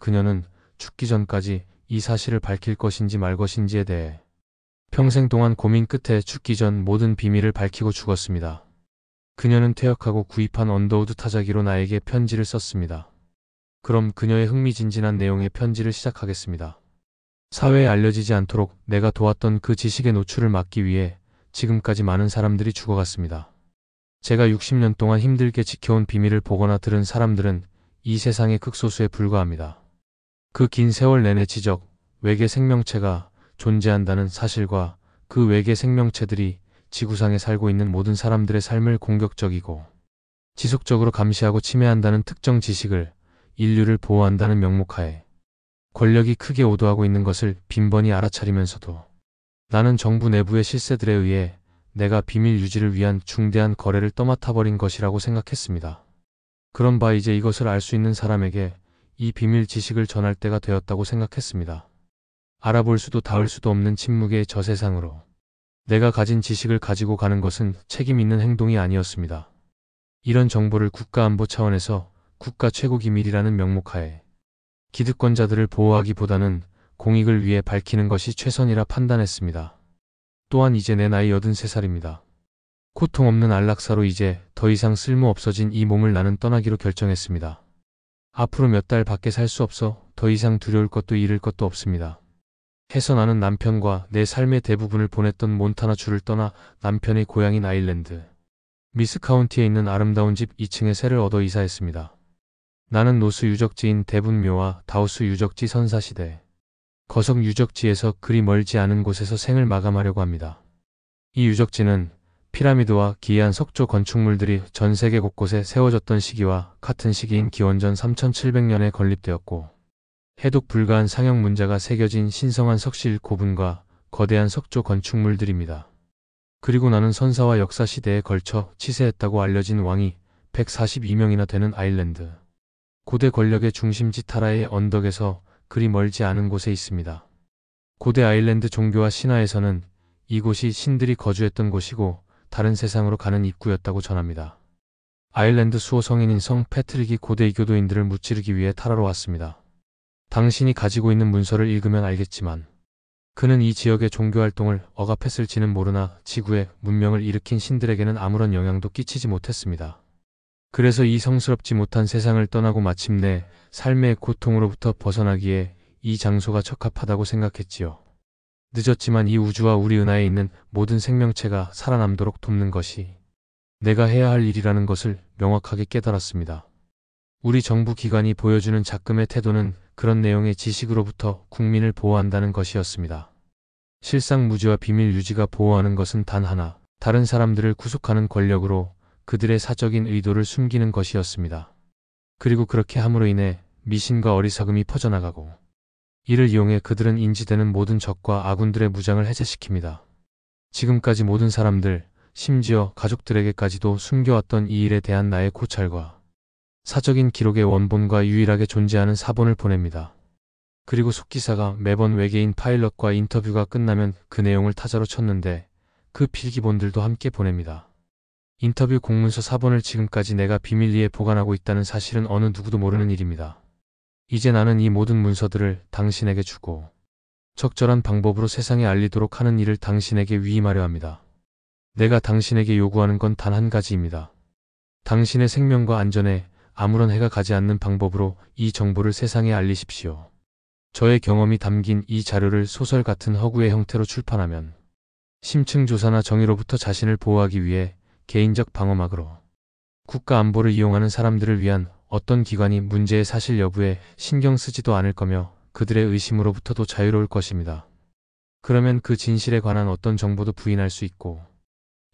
그녀는 죽기 전까지 이 사실을 밝힐 것인지 말 것인지에 대해 평생 동안 고민 끝에 죽기 전 모든 비밀을 밝히고 죽었습니다. 그녀는 퇴역하고 구입한 언더우드 타자기로 나에게 편지를 썼습니다. 그럼 그녀의 흥미진진한 내용의 편지를 시작하겠습니다. 사회에 알려지지 않도록 내가 도왔던 그 지식의 노출을 막기 위해 지금까지 많은 사람들이 죽어갔습니다. 제가 60년 동안 힘들게 지켜온 비밀을 보거나 들은 사람들은 이 세상의 극소수에 불과합니다. 그 긴 세월 내내 지적, 외계 생명체가 존재한다는 사실과 그 외계 생명체들이 지구상에 살고 있는 모든 사람들의 삶을 공격적이고 지속적으로 감시하고 침해한다는 특정 지식을 인류를 보호한다는 명목하에 권력이 크게 오도하고 있는 것을 빈번히 알아차리면서도 나는 정부 내부의 실세들에 의해 내가 비밀 유지를 위한 중대한 거래를 떠맡아버린 것이라고 생각했습니다. 그런 바 이제 이것을 알 수 있는 사람에게 이 비밀 지식을 전할 때가 되었다고 생각했습니다. 알아볼 수도 닿을 수도 없는 침묵의 저 세상으로 내가 가진 지식을 가지고 가는 것은 책임 있는 행동이 아니었습니다. 이런 정보를 국가안보 차원에서 국가 최고 기밀이라는 명목하에 기득권자들을 보호하기보다는 공익을 위해 밝히는 것이 최선이라 판단했습니다. 또한 이제 내 나이 83살입니다. 고통 없는 안락사로 이제 더 이상 쓸모 없어진 이 몸을 나는 떠나기로 결정했습니다. 앞으로 몇 달 밖에 살 수 없어 더 이상 두려울 것도 잃을 것도 없습니다. 해서 나는 남편과 내 삶의 대부분을 보냈던 몬타나주를 떠나 남편의 고향인 아일랜드 미스 카운티에 있는 아름다운 집 2층에 새를 얻어 이사했습니다. 나는 노스 유적지인 대분묘와 다우스 유적지 선사시대 거석 유적지에서 그리 멀지 않은 곳에서 생을 마감하려고 합니다. 이 유적지는 피라미드와 기이한 석조 건축물들이 전 세계 곳곳에 세워졌던 시기와 같은 시기인 기원전 3700년에 건립되었고 해독 불가한 상형 문자가 새겨진 신성한 석실 고분과 거대한 석조 건축물들입니다. 그리고 나는 선사와 역사 시대에 걸쳐 치세했다고 알려진 왕이 142명이나 되는 아일랜드 고대 권력의 중심지 타라의 언덕에서 그리 멀지 않은 곳에 있습니다. 고대 아일랜드 종교와 신화에서는 이곳이 신들이 거주했던 곳이고 다른 세상으로 가는 입구였다고 전합니다. 아일랜드 수호 성인인 성 패트릭이 고대 이교도인들을 무찌르기 위해 타라로 왔습니다. 당신이 가지고 있는 문서를 읽으면 알겠지만 그는 이 지역의 종교활동을 억압했을지는 모르나 지구에 문명을 일으킨 신들에게는 아무런 영향도 끼치지 못했습니다. 그래서 이 성스럽지 못한 세상을 떠나고 마침내 삶의 고통으로부터 벗어나기에 이 장소가 적합하다고 생각했지요. 늦었지만 이 우주와 우리 은하에 있는 모든 생명체가 살아남도록 돕는 것이 내가 해야 할 일이라는 것을 명확하게 깨달았습니다. 우리 정부 기관이 보여주는 작금의 태도는 그런 내용의 지식으로부터 국민을 보호한다는 것이었습니다. 실상 무지와 비밀 유지가 보호하는 것은 단 하나, 다른 사람들을 구속하는 권력으로 그들의 사적인 의도를 숨기는 것이었습니다. 그리고 그렇게 함으로 인해 미신과 어리석음이 퍼져나가고 이를 이용해 그들은 인지되는 모든 적과 아군들의 무장을 해제시킵니다. 지금까지 모든 사람들, 심지어 가족들에게까지도 숨겨왔던 이 일에 대한 나의 고찰과 사적인 기록의 원본과 유일하게 존재하는 사본을 보냅니다. 그리고 속기사가 매번 외계인 파일럿과 인터뷰가 끝나면 그 내용을 타자로 쳤는데 그 필기본들도 함께 보냅니다. 인터뷰 공문서 사본을 지금까지 내가 비밀리에 보관하고 있다는 사실은 어느 누구도 모르는 일입니다. 이제 나는 이 모든 문서들을 당신에게 주고 적절한 방법으로 세상에 알리도록 하는 일을 당신에게 위임하려 합니다. 내가 당신에게 요구하는 건 단 한 가지입니다. 당신의 생명과 안전에 아무런 해가 가지 않는 방법으로 이 정보를 세상에 알리십시오. 저의 경험이 담긴 이 자료를 소설 같은 허구의 형태로 출판하면 심층 조사나 정의로부터 자신을 보호하기 위해 개인적 방어막으로 국가 안보를 이용하는 사람들을 위한 어떤 기관이 문제의 사실 여부에 신경 쓰지도 않을 거며 그들의 의심으로부터도 자유로울 것입니다. 그러면 그 진실에 관한 어떤 정보도 부인할 수 있고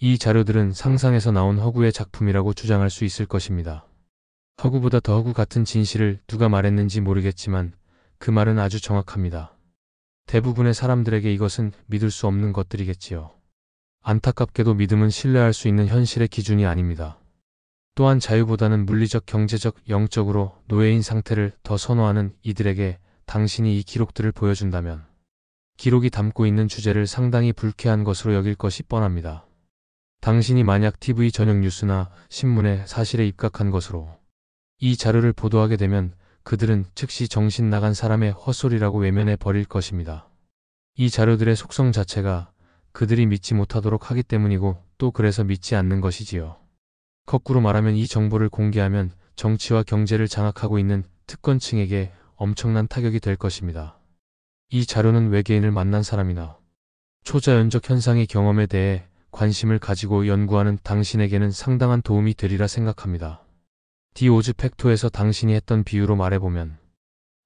이 자료들은 상상에서 나온 허구의 작품이라고 주장할 수 있을 것입니다. 허구보다 더 허구 같은 진실을 누가 말했는지 모르겠지만 그 말은 아주 정확합니다. 대부분의 사람들에게 이것은 믿을 수 없는 것들이겠지요. 안타깝게도 믿음은 신뢰할 수 있는 현실의 기준이 아닙니다. 또한 자유보다는 물리적, 경제적, 영적으로 노예인 상태를 더 선호하는 이들에게 당신이 이 기록들을 보여준다면 기록이 담고 있는 주제를 상당히 불쾌한 것으로 여길 것이 뻔합니다. 당신이 만약 TV 저녁 뉴스나 신문에 사실에 입각한 것으로 이 자료를 보도하게 되면 그들은 즉시 정신 나간 사람의 헛소리라고 외면해 버릴 것입니다. 이 자료들의 속성 자체가 그들이 믿지 못하도록 하기 때문이고 또 그래서 믿지 않는 것이지요. 거꾸로 말하면 이 정보를 공개하면 정치와 경제를 장악하고 있는 특권층에게 엄청난 타격이 될 것입니다. 이 자료는 외계인을 만난 사람이나 초자연적 현상의 경험에 대해 관심을 가지고 연구하는 당신에게는 상당한 도움이 되리라 생각합니다. 디 오즈 팩토에서 당신이 했던 비유로 말해보면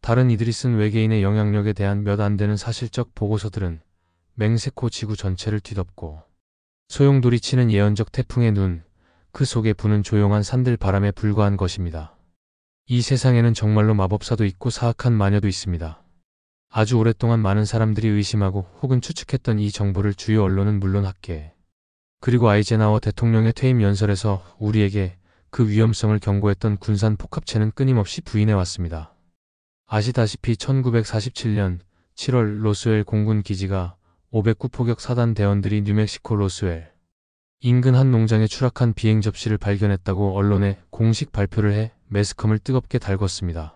다른 이들이 쓴 외계인의 영향력에 대한 몇 안 되는 사실적 보고서들은 맹세코 지구 전체를 뒤덮고 소용돌이 치는 예언적 태풍의 눈, 그 속에 부는 조용한 산들 바람에 불과한 것입니다. 이 세상에는 정말로 마법사도 있고 사악한 마녀도 있습니다. 아주 오랫동안 많은 사람들이 의심하고 혹은 추측했던 이 정보를 주요 언론은 물론 학계, 그리고 아이젠하워 대통령의 퇴임 연설에서 우리에게 그 위험성을 경고했던 군산 폭합체는 끊임없이 부인해왔습니다. 아시다시피 1947년 7월 로스웰 공군 기지가 509 포격 사단 대원들이 뉴멕시코 로스웰 인근 한 농장에 추락한 비행 접시를 발견했다고 언론에 공식 발표를 해 매스컴을 뜨겁게 달궜습니다.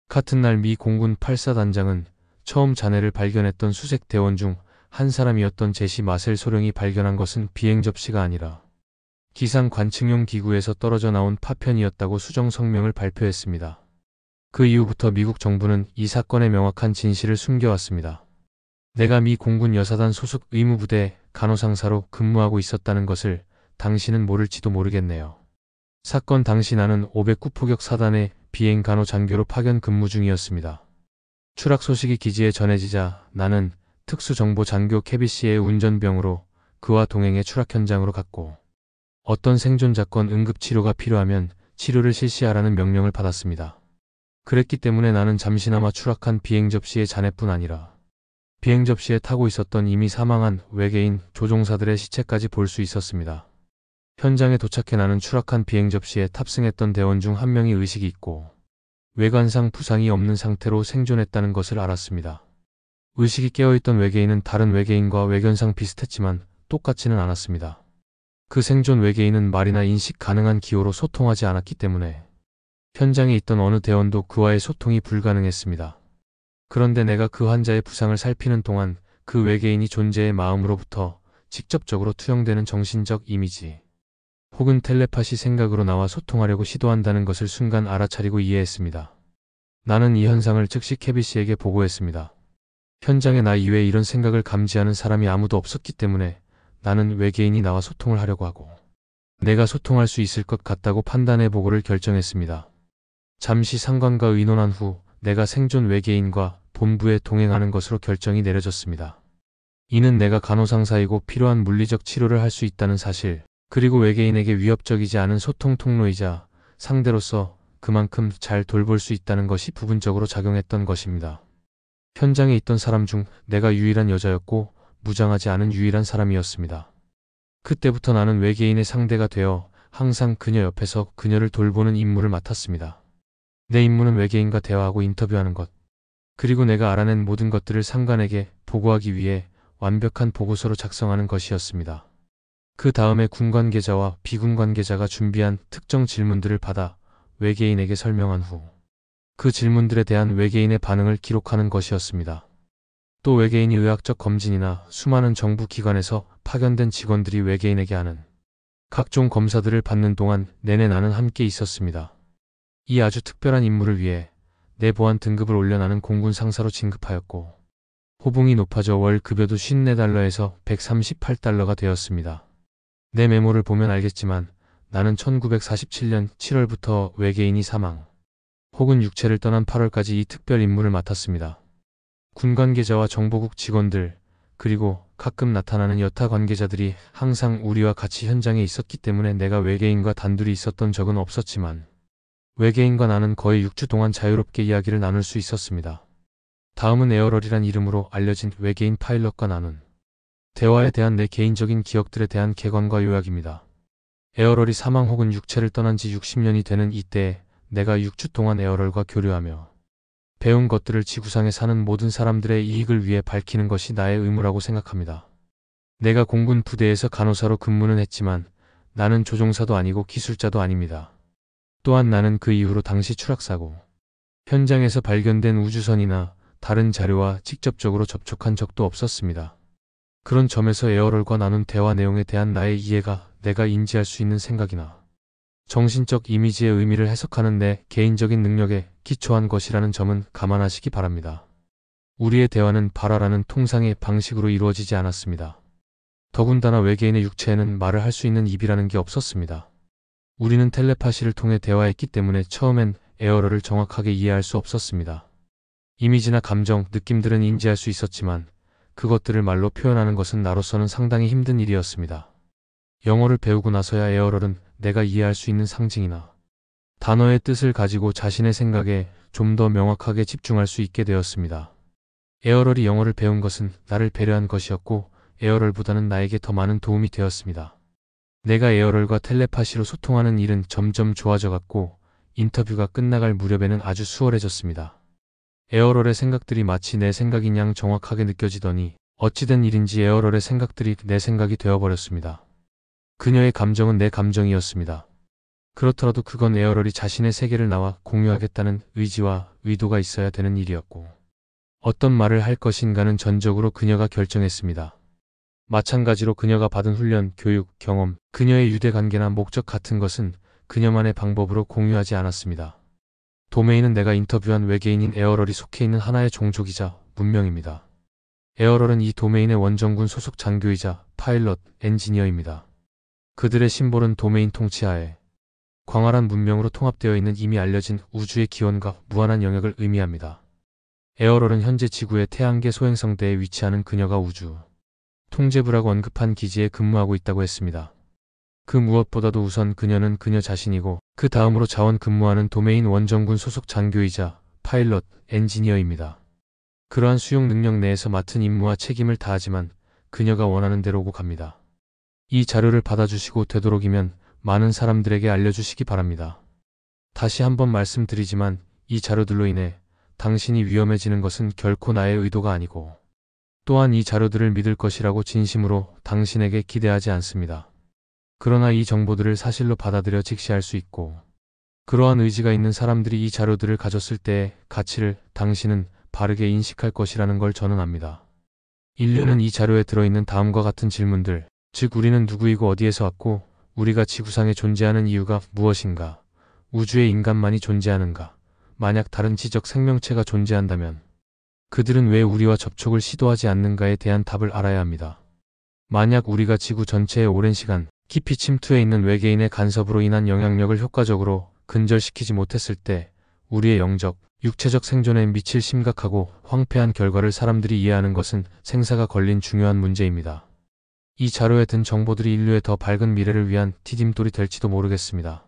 같은 날 미 공군 8사단장은 처음 잔해를 발견했던 수색 대원 중 한 사람이었던 제시 마셀 소령이 발견한 것은 비행 접시가 아니라 기상 관측용 기구에서 떨어져 나온 파편이었다고 수정 성명을 발표했습니다. 그 이후부터 미국 정부는 이 사건의 명확한 진실을 숨겨왔습니다. 내가 미 공군 여사단 소속 의무부대 간호상사로 근무하고 있었다는 것을 당신은 모를지도 모르겠네요. 사건 당시 나는 509 포격 사단의 비행 간호 장교로 파견 근무 중이었습니다. 추락 소식이 기지에 전해지자 나는 특수정보 장교 캐비 씨의 운전병으로 그와 동행해 추락 현장으로 갔고 어떤 생존자건 응급치료가 필요하면 치료를 실시하라는 명령을 받았습니다. 그랬기 때문에 나는 잠시나마 추락한 비행 접시의 잔해뿐 아니라 비행 접시에 타고 있었던 이미 사망한 외계인 조종사들의 시체까지 볼 수 있었습니다. 현장에 도착해 나는 추락한 비행 접시에 탑승했던 대원 중 한 명이 의식이 있고 외관상 부상이 없는 상태로 생존했다는 것을 알았습니다. 의식이 깨어있던 외계인은 다른 외계인과 외견상 비슷했지만 똑같지는 않았습니다. 그 생존 외계인은 말이나 인식 가능한 기호로 소통하지 않았기 때문에 현장에 있던 어느 대원도 그와의 소통이 불가능했습니다. 그런데 내가 그 환자의 부상을 살피는 동안 그 외계인이 존재의 마음으로부터 직접적으로 투영되는 정신적 이미지 혹은 텔레파시 생각으로 나와 소통하려고 시도한다는 것을 순간 알아차리고 이해했습니다. 나는 이 현상을 즉시 캐비 씨에게 보고했습니다. 현장에 나 이외에 이런 생각을 감지하는 사람이 아무도 없었기 때문에 나는 외계인이 나와 소통을 하려고 하고 내가 소통할 수 있을 것 같다고 판단해 보고를 결정했습니다. 잠시 상관과 의논한 후 내가 생존 외계인과 본부에 동행하는 것으로 결정이 내려졌습니다. 이는 내가 간호상사이고 필요한 물리적 치료를 할 수 있다는 사실, 그리고 외계인에게 위협적이지 않은 소통 통로이자 상대로서 그만큼 잘 돌볼 수 있다는 것이 부분적으로 작용했던 것입니다. 현장에 있던 사람 중 내가 유일한 여자였고 무장하지 않은 유일한 사람이었습니다. 그때부터 나는 외계인의 상대가 되어 항상 그녀 옆에서 그녀를 돌보는 임무를 맡았습니다. 내 임무는 외계인과 대화하고 인터뷰하는 것, 그리고 내가 알아낸 모든 것들을 상관에게 보고하기 위해 완벽한 보고서로 작성하는 것이었습니다. 그 다음에 군 관계자와 비군 관계자가 준비한 특정 질문들을 받아 외계인에게 설명한 후 그 질문들에 대한 외계인의 반응을 기록하는 것이었습니다. 또 외계인이 의학적 검진이나 수많은 정부 기관에서 파견된 직원들이 외계인에게 하는 각종 검사들을 받는 동안 내내 나는 함께 있었습니다. 이 아주 특별한 임무를 위해 내 보안 등급을 올려 나는 공군 상사로 진급하였고 호봉이 높아져 월 급여도 54달러에서 138달러가 되었습니다. 내 메모를 보면 알겠지만 나는 1947년 7월부터 외계인이 사망 혹은 육체를 떠난 8월까지 이 특별 임무를 맡았습니다. 군 관계자와 정보국 직원들 그리고 가끔 나타나는 여타 관계자들이 항상 우리와 같이 현장에 있었기 때문에 내가 외계인과 단둘이 있었던 적은 없었지만 외계인과 나는 거의 6주 동안 자유롭게 이야기를 나눌 수 있었습니다. 다음은 에어럴이란 이름으로 알려진 외계인 파일럿과 나눈 대화에 대한 내 개인적인 기억들에 대한 개관과 요약입니다. 에어럴이 사망 혹은 육체를 떠난 지 60년이 되는 이때에 내가 6주 동안 에어럴과 교류하며 배운 것들을 지구상에 사는 모든 사람들의 이익을 위해 밝히는 것이 나의 의무라고 생각합니다. 내가 공군 부대에서 간호사로 근무는 했지만 나는 조종사도 아니고 기술자도 아닙니다. 또한 나는 그 이후로 당시 추락사고 현장에서 발견된 우주선이나 다른 자료와 직접적으로 접촉한 적도 없었습니다. 그런 점에서 에어럴과 나눈 대화 내용에 대한 나의 이해가 내가 인지할 수 있는 생각이나 정신적 이미지의 의미를 해석하는 내 개인적인 능력에 기초한 것이라는 점은 감안하시기 바랍니다. 우리의 대화는 발화라는 통상의 방식으로 이루어지지 않았습니다. 더군다나 외계인의 육체에는 말을 할 수 있는 입이라는 게 없었습니다. 우리는 텔레파시를 통해 대화했기 때문에 처음엔 에어럴을 정확하게 이해할 수 없었습니다. 이미지나 감정, 느낌들은 인지할 수 있었지만 그것들을 말로 표현하는 것은 나로서는 상당히 힘든 일이었습니다. 영어를 배우고 나서야 에어럴은 내가 이해할 수 있는 상징이나 단어의 뜻을 가지고 자신의 생각에 좀 더 명확하게 집중할 수 있게 되었습니다. 에어럴이 영어를 배운 것은 나를 배려한 것이었고 에어럴보다는 나에게 더 많은 도움이 되었습니다. 내가 에어럴과 텔레파시로 소통하는 일은 점점 좋아져 갔고 인터뷰가 끝나갈 무렵에는 아주 수월해졌습니다. 에어럴의 생각들이 마치 내 생각인 양 정확하게 느껴지더니 어찌된 일인지 에어럴의 생각들이 내 생각이 되어버렸습니다. 그녀의 감정은 내 감정이었습니다. 그렇더라도 그건 에어럴이 자신의 세계를 나와 공유하겠다는 의지와 의도가 있어야 되는 일이었고 어떤 말을 할 것인가는 전적으로 그녀가 결정했습니다. 마찬가지로 그녀가 받은 훈련, 교육, 경험, 그녀의 유대관계나 목적 같은 것은 그녀만의 방법으로 공유하지 않았습니다. 도메인은 내가 인터뷰한 외계인인 에어럴이 속해 있는 하나의 종족이자 문명입니다. 에어럴은 이 도메인의 원정군 소속 장교이자 파일럿, 엔지니어입니다. 그들의 심볼은 도메인 통치하에 광활한 문명으로 통합되어 있는 이미 알려진 우주의 기원과 무한한 영역을 의미합니다. 에어럴은 현재 지구의 태양계 소행성대에 위치하는 그녀가 우주 통제부라고 언급한 기지에 근무하고 있다고 했습니다. 그 무엇보다도 우선 그녀는 그녀 자신이고 그 다음으로 자원 근무하는 도메인 원정군 소속 장교이자 파일럿, 엔지니어입니다. 그러한 수용 능력 내에서 맡은 임무와 책임을 다하지만 그녀가 원하는 대로 오고 갑니다. 이 자료를 받아주시고 되도록이면 많은 사람들에게 알려주시기 바랍니다. 다시 한번 말씀드리지만 이 자료들로 인해 당신이 위험해지는 것은 결코 나의 의도가 아니고 또한 이 자료들을 믿을 것이라고 진심으로 당신에게 기대하지 않습니다. 그러나 이 정보들을 사실로 받아들여 직시할 수 있고 그러한 의지가 있는 사람들이 이 자료들을 가졌을 때의 가치를 당신은 바르게 인식할 것이라는 걸 저는 압니다. 인류는 이 자료에 들어있는 다음과 같은 질문들, 즉 우리는 누구이고 어디에서 왔고 우리가 지구상에 존재하는 이유가 무엇인가, 우주에 인간만이 존재하는가, 만약 다른 지적 생명체가 존재한다면 그들은 왜 우리와 접촉을 시도하지 않는가에 대한 답을 알아야 합니다. 만약 우리가 지구 전체에 오랜 시간 깊이 침투해 있는 외계인의 간섭으로 인한 영향력을 효과적으로 근절시키지 못했을 때 우리의 영적, 육체적 생존에 미칠 심각하고 황폐한 결과를 사람들이 이해하는 것은 생사가 걸린 중요한 문제입니다. 이 자료에 든 정보들이 인류의 더 밝은 미래를 위한 디딤돌이 될지도 모르겠습니다.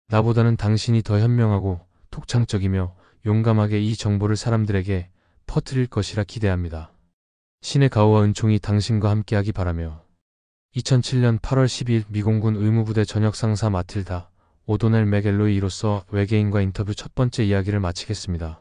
나보다는 당신이 더 현명하고 독창적이며 용감하게 이 정보를 사람들에게 퍼뜨릴 것이라 기대합니다. 신의 가호와 은총이 당신과 함께하기 바라며 2007년 8월 12일 미공군 의무부대 전역상사 마틸다 오도넬 맥엘로이로서 외계인과 인터뷰 첫 번째 이야기를 마치겠습니다.